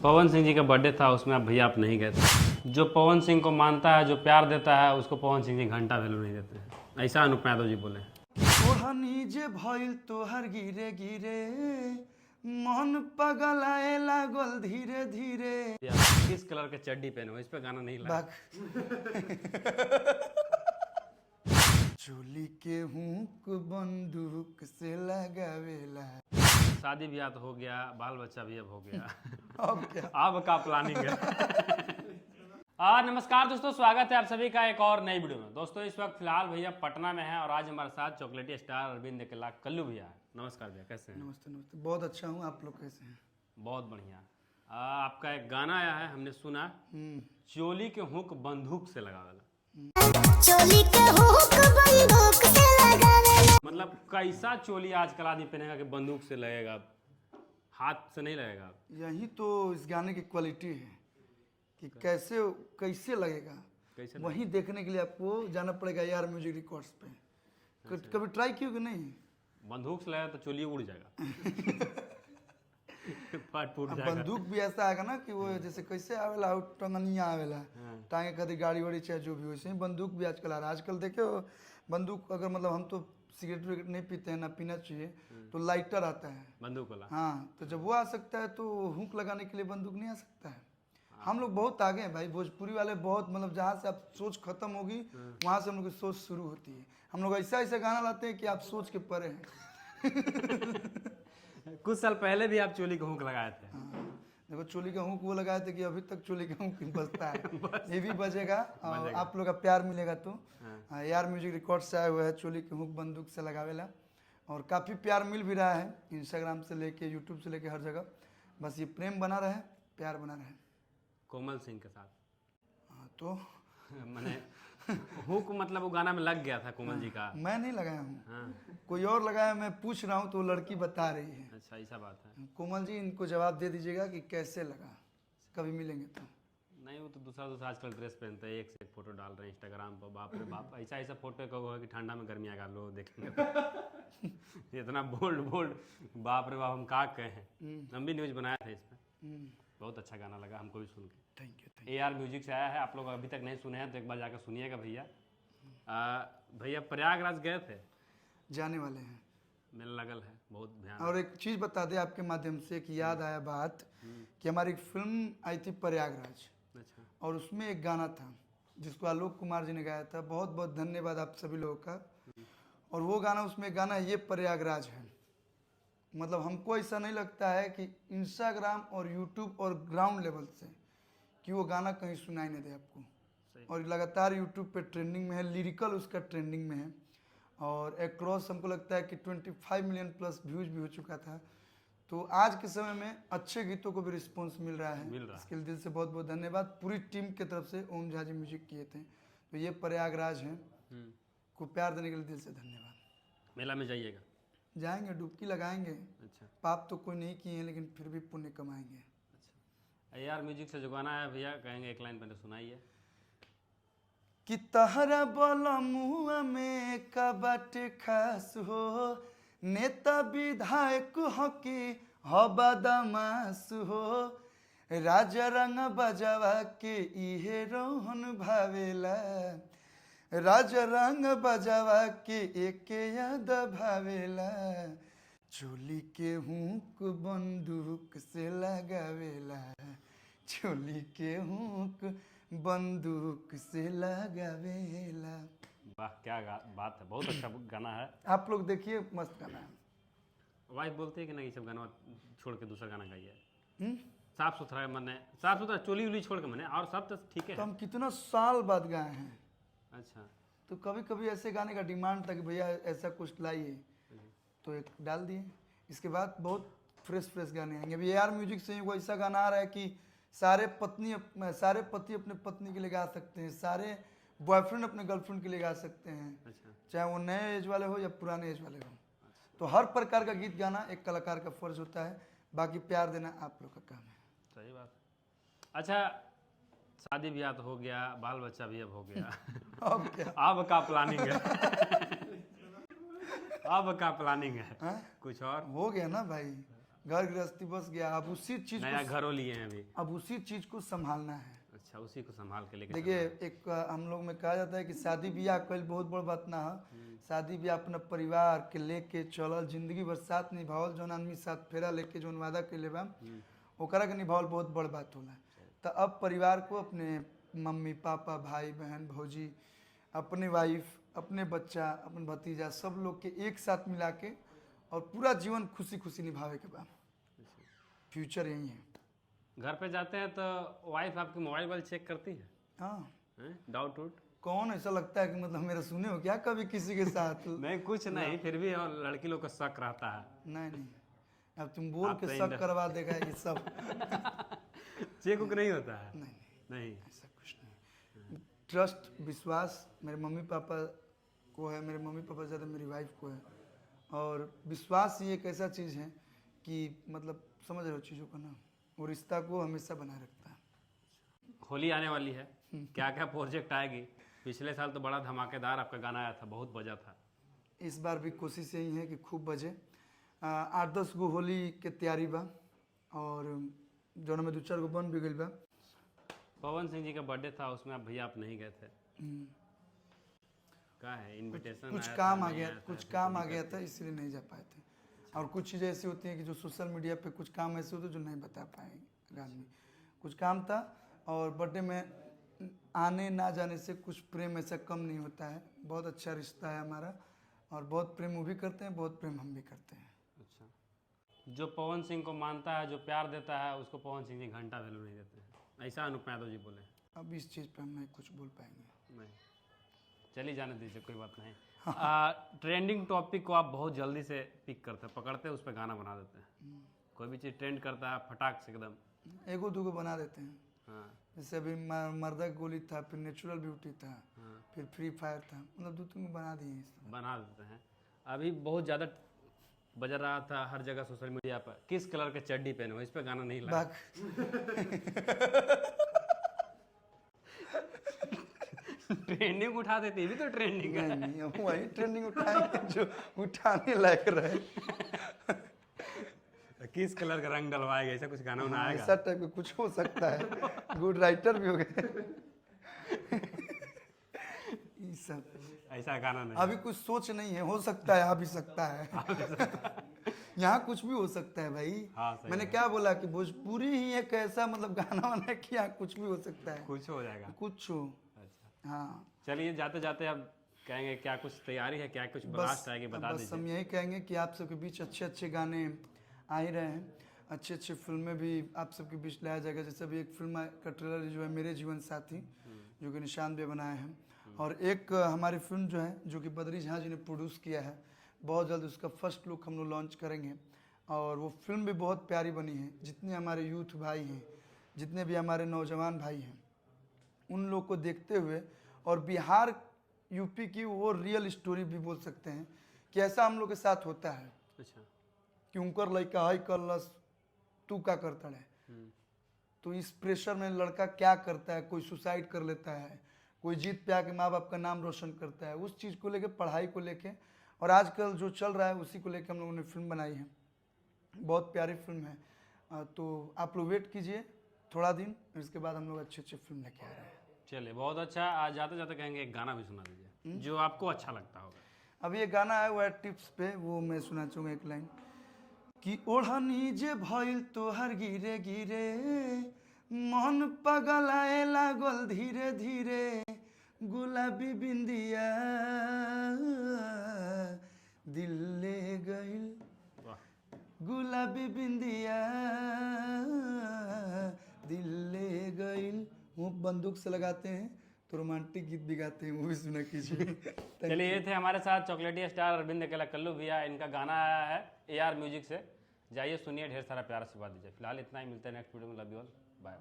पवन सिंह जी का बर्थडे था, उसमें आप भैया आप नहीं गए थे। जो पवन सिंह को मानता है, जो प्यार देता है, उसको पवन सिंह जी घंटा वैल्यू नहीं देते हैं। ऐसा अनुप यादव जी बोले। ओढ़नी जे भइल तोहर गिरे गिरे मन पगलाए लागल धीरे धीरे। किस कलर के चड्डी पहने हो, इस पे गाना नहीं लगा। बाक चोली के हुक बंदूक से लगावेला। शादी ब्याह तो हो गया, बाल बच्चा भी अब हो गया। अब क्या? अब का प्लानिंग है। नमस्कार दोस्तों, स्वागत है आप सभी का एक और नई वीडियो में। दोस्तों इस वक्त फिलहाल भैया पटना में है और आज हमारे साथ चॉकलेटी स्टार अरविंद अकेला कल्लू भैया है। नमस्कार भैया, कैसे हैं? नमस्ते नमस्ते, बहुत अच्छा हूँ। आप लोग कैसे हैं? बहुत बढ़िया। आपका एक गाना आया है, हमने सुना, चोली के हुक बंदूक से लगावेला। चोली के हुक बंदूक से लगावेला। मतलब कैसा चोली आजकल आदमी पहनेगा कि बंदूक से लगेगा, हाथ से नहीं लगेगा। यही तो इस गाने की क्वालिटी है कि कैसे लगेगा। कैसे वही देखने के लिए आपको जाना पड़ेगा यार म्यूजिक रिकॉर्ड्स पे। कभी ट्राई किया कि नहीं? बंदूक से लगेगा तो चोली उड़ जाएगा। फट फूट जाएगा। बंदूक भी ऐसा आएगा ना कि वो जैसे कैसे आवेला टंगनिया आवेला टांगे खातिर गाड़ी वाड़ी चाहे जो भी हो, वैसे ही बंदूक भी आजकल आ रहा है। आजकल देखो बंदूक, अगर मतलब हम तो सिगरेट विगरेट नहीं पीते हैं, ना पीना चाहिए, तो लाइटर आता है बंदूक वाला। हाँ, तो जब वो आ सकता है तो हुक लगाने के लिए बंदूक नहीं आ सकता है। हम लोग बहुत आगे हैं भाई, भोजपुरी वाले बहुत, मतलब जहाँ से आप सोच खत्म होगी वहाँ से हम लोग की सोच शुरू होती है। हम लोग ऐसा ऐसा गाना लाते हैं कि आप सोच के परे हैं। कुछ साल पहले भी आप चोली का हुक लगाए थे। देखो चोली का हुक वो लगाए थे कि अभी तक चोली का हुक बजता है। ये भी बजेगा और आप लोग का प्यार मिलेगा तो। यार म्यूजिक रिकॉर्ड से आया हुआ है चोली के हुक बंदूक से लगावेला, और काफ़ी प्यार मिल भी रहा है इंस्टाग्राम से लेके, यूट्यूब से लेके हर जगह। बस ये प्रेम बना रहे, प्यार बना रहे। कोमल सिंह के साथ तो मैंने हुक, मतलब वो गाना में लग गया था कोमल जी का। मैं नहीं लगाया हूँ, हाँ, कोई और लगाया। मैं पूछ रहा हूँ तो लड़की बता रही है। अच्छा ऐसा बात है। कोमल जी इनको जवाब दे दीजिएगा कि कैसे लगा, कभी मिलेंगे तो। नहीं, वो तो दूसरा आजकल ड्रेस पहनते हैं, एक से एक फोटो डाल रहे हैं इंस्टाग्राम पर। बाप रे बाप, ऐसा ऐसा फोटो कहो कि ठंडा में गर्मी आएगा, लोग देखेंगे तो। इतना बोल्ड बोल्ड, बाप रे बाप, हम का कहे हैं। हम भी न्यूज बनाया था इस पर, बहुत अच्छा गाना लगा हमको भी सुन के। Thank you. AR म्यूजिक से आया है, आप लोग अभी तक नहीं सुने हैं तो एक बार जाकर सुनिएगा भैया। भैया प्रयागराज गए थे? जाने वाले हैं, मेला लगल है बहुत भयानक। और एक चीज़ बता दे आपके माध्यम से कि याद आया बात कि हमारी एक फिल्म आई थी प्रयागराज, अच्छा, और उसमें एक गाना था जिसको आलोक कुमार जी ने गाया था। बहुत बहुत धन्यवाद आप सभी लोगों का। और वो गाना, उसमें गाना ये प्रयागराज है। मतलब हमको ऐसा नहीं लगता है कि इंस्टाग्राम और यूट्यूब और ग्राउंड लेवल से कि वो गाना कहीं सुनाई नहीं दे आपको। और लगातार यूट्यूब पे ट्रेंडिंग में है, लिरिकल उसका ट्रेंडिंग में है, और एक्रॉस हमको लगता है कि 25 मिलियन प्लस व्यूज भी हो चुका था। तो आज के समय में अच्छे गीतों को भी रिस्पॉन्स मिल रहा है। इसके लिए दिल से बहुत बहुत धन्यवाद। पूरी टीम की तरफ से ओम झा जी म्यूजिक किए थे, तो ये प्रयागराज हैं, को प्यार देने के लिए दिल से धन्यवाद। मेला में जाइएगा? जाएंगे, डुबकी लगाएंगे। अच्छा, पाप तो कोई नहीं किए हैं, लेकिन फिर भी पुण्य कमाएंगे। अच्छा। AR म्यूजिक से जो गाना है भैया, कहेंगे एक लाइन पहले सुनाइए। कि तहरा बोला मुआ में का बाटे खास हो, नेता विधायक हो कि हो बदमाश हो, राजा रंग बजावा के इहे रोहन भावेला, राजा रंग बजावा के एक याद भावेला, चोली के हुक बंदूक से लगावेला, चोली के हुक बंदूक से लगावेला। वाह, क्या बात है, बहुत अच्छा गाना है। आप लोग देखिए, मस्त गाना है। वाइफ बोलती है कि नहीं ये सब गाना छोड़ के दूसरा गाना गाइए? साफ सुथरा मैंने, साफ सुथरा चोली उली छोड़ के मैंने, और सब तो ठीक है। तो हम कितना साल बाद गाए हैं। अच्छा, तो कभी कभी ऐसे गाने का डिमांड था कि भैया ऐसा कुछ लाइए, तो एक डाल दिए। इसके बाद बहुत फ्रेश फ्रेश गाने आएंगे। अभी AR म्यूजिक से वो ऐसा गाना आ रहा है कि सारे पति अपने पत्नी के लिए गा सकते हैं, सारे बॉयफ्रेंड अपने गर्लफ्रेंड के लिए गा सकते हैं। अच्छा, चाहे वो नए एज वाले हो या पुराने एज वाले हो। तो हर प्रकार का गीत गाना एक कलाकार का फर्ज होता है, बाकी प्यार देना आप लोग का काम है। सही बात। अच्छा, शादी ब्याह तो हो गया, बाल बच्चा भी अब हो गया। अब क्या? अब का प्लानिंग है? अब का प्लानिंग है? कुछ और हो गया ना भाई, घर गृहस्थी बस गया, अब उसी चीज नया को घरों लिए हैं अभी। अब उसी चीज को संभालना है। अच्छा, उसी को संभाल के लेके देखिए एक हम लोग में कहा जाता है कि शादी ब्याह कल बहुत बड़ बात ना है। शादी ब्याह अपना परिवार के लेके चलल, जिंदगी भर साथ निभावल, जौन आदमी साथ फेरा लेके जौन वादा कैले बा ओकरा के निभावल बहुत बड़ बात होला। तो अब परिवार को अपने मम्मी पापा भाई बहन भौजी, अपने वाइफ, अपने बच्चा, अपन भतीजा सब लोग के एक साथ मिला के और पूरा जीवन खुशी खुशी निभावे के बा। फ्यूचर यही है। घर पे जाते हैं तो वाइफ आपकी मोबाइल वाइल चेक करती है? हाँ, डाउट उट? कौन ऐसा लगता है कि मतलब मेरा सुने हो क्या कभी किसी के साथ? नहीं कुछ नहीं, फिर भी और लड़की लोग का शक रहता है। नहीं नहीं, अब तुम बोल आप के तो शक करवा देगा ये सब। चेक उक नहीं होता है? नहीं नहीं। ऐसा कुछ नहीं। ट्रस्ट, विश्वास मेरे मम्मी पापा को है, मेरे मम्मी पापा से ज़्यादा मेरी वाइफ को है। और विश्वास ही एक ऐसा चीज़ है कि मतलब समझ रहे हो चीज़ों का ना, वो रिश्ता को हमेशा बनाए रखता है। होली आने वाली है, क्या क्या प्रोजेक्ट आएगी? पिछले साल तो बड़ा धमाकेदार आपका गाना आया था, बहुत बजा था। इस बार भी कोशिश यही है कि खूब बजे। 8-10 गो होली के तैयारी बा और जौन में 2-4 गो बन भी गई बा। पवन सिंह जी का बर्थडे था, उसमें आप भैया आप नहीं गए थे, क्या है? इनविटेशन कुछ काम आ गया, कुछ काम आ गया था इसलिए नहीं जा पाए थे। और कुछ चीज़ें ऐसी होती हैं कि जो सोशल मीडिया पे कुछ काम ऐसे होते हैं जो नहीं बता पाएंगे आदमी। कुछ काम था और बर्थडे में आने ना जाने से कुछ प्रेम ऐसा कम नहीं होता है। बहुत अच्छा रिश्ता है हमारा और बहुत प्रेम वो भी करते हैं, बहुत प्रेम हम भी करते हैं। अच्छा, जो पवन सिंह को मानता है, जो प्यार देता है, उसको पवन सिंह जी घंटा वैल्यू नहीं देते हैं, ऐसा अनुप यादव जी बोले। अब इस चीज़ पे हम नहीं कुछ बोल पाएंगे। नहीं, चलिए जाने दीजिए, कोई बात नहीं। ट्रेंडिंग टॉपिक को आप बहुत जल्दी से पिक करते हैं, पकड़ते हैं, उस पर गाना बना देते हैं। कोई भी चीज़ ट्रेंड करता है फटाक से एकदम। एगो दूगो बना देते हैं। हाँ जैसे अभी मर्दा गोली था, फिर नेचुरल ब्यूटी था, हाँ, फिर फ्री फायर था, मतलब 2-3 गो बना दिए हैं। बना देते हैं। अभी बहुत ज़्यादा बज रहा था हर जगह सोशल मीडिया पर, किस कलर के चड्डी पहने हो, इस पर गाना नहीं लगा। बाक ट्रेंडिंग उठा देते, ये भी तो ट्रेंडिंग है। नहीं, हम वही ट्रेंडिंग उठाएंगे जो उठाने लायक रहे। किस कलर का रंग डलवाएगा, ऐसा कुछ गाना उना आएगा? ऐसा टाइप का कुछ हो सकता है। गुड राइटर भी हो गए। ये सब ऐसा गाना नहीं। अभी कुछ सोच नहीं है, हो सकता है, आ भी सकता है। यहाँ कुछ भी हो सकता है भाई। हाँ, सही मैंने है। क्या बोला कि भोजपुरी ही एक ऐसा मतलब गाना बना कि यहाँ कुछ भी हो सकता है, कुछ हो जाएगा। कुछ हो। अच्छा, हाँ, चलिए जाते जाते अब कहेंगे क्या कुछ तैयारी है, क्या कुछ ब्लास्ट आएगी, बता बस हम दीजिए। यही कहेंगे कि आप सबके बीच अच्छे अच्छे गाने आ ही रहे हैं, अच्छे अच्छे फिल्में भी आप सबके बीच लाया जाएगा। जैसे अभी एक फिल्म का ट्रेलर जो है मेरे जीवन साथी, जो कि निशांत भी बनाए हैं, और एक हमारी फिल्म जो है जो कि बद्री झा जी ने प्रोड्यूस किया है, बहुत जल्द उसका फर्स्ट लुक हम लोग लॉन्च करेंगे। और वो फिल्म भी बहुत प्यारी बनी है। जितने हमारे यूथ भाई हैं, जितने भी हमारे नौजवान भाई हैं, उन लोग को देखते हुए और बिहार यूपी की वो रियल स्टोरी भी बोल सकते हैं कि ऐसा हम लोग के साथ होता है अच्छा, कि उनकर लड़का हाई कलस तू का करता है, तो इस प्रेशर में लड़का क्या करता है, कोई सुसाइड कर लेता है, कोई जीत पे आके माँ बाप का नाम रोशन करता है, उस चीज़ को लेके, पढ़ाई को लेके, और आजकल जो चल रहा है उसी को लेके हम लोगों ने फिल्म बनाई है। बहुत प्यारी फिल्म है। तो आप लोग वेट कीजिए थोड़ा दिन, इसके बाद हम लोग अच्छे अच्छे फिल्म लेके आ रहे हैं। चलिए बहुत अच्छा। आज जाते जाते कहेंगे एक गाना भी सुना दीजिए जो आपको अच्छा लगता होगा। अभी ये गाना है वो है टिप्स पे, वो मैं सुना चाहूँगा एक लाइन कि ओढ़नी जे भइल तोहर गिरे गिरे, मन पगलाए लागल धीरे धीरे, गुलाबी बिंदिया दिल ले गइल, वाह, गुलाबी बिंदिया दिल ले गइल। वो बंदूक से लगाते हैं तो रोमांटिक गीत भी गाते हैं, वो भी सुना कीजिए। चलिए ये थे हमारे साथ चॉकलेटी स्टार अरविंद अकेला कल्लू भैया। इनका गाना आया है AR म्यूजिक से, जाइए सुनिए, ढेर सारा प्यार आशीर्वाद दीजिए। फिलहाल इतना ही, मिलते हैं नेक्स्ट वीडियो में। Love you all, bye.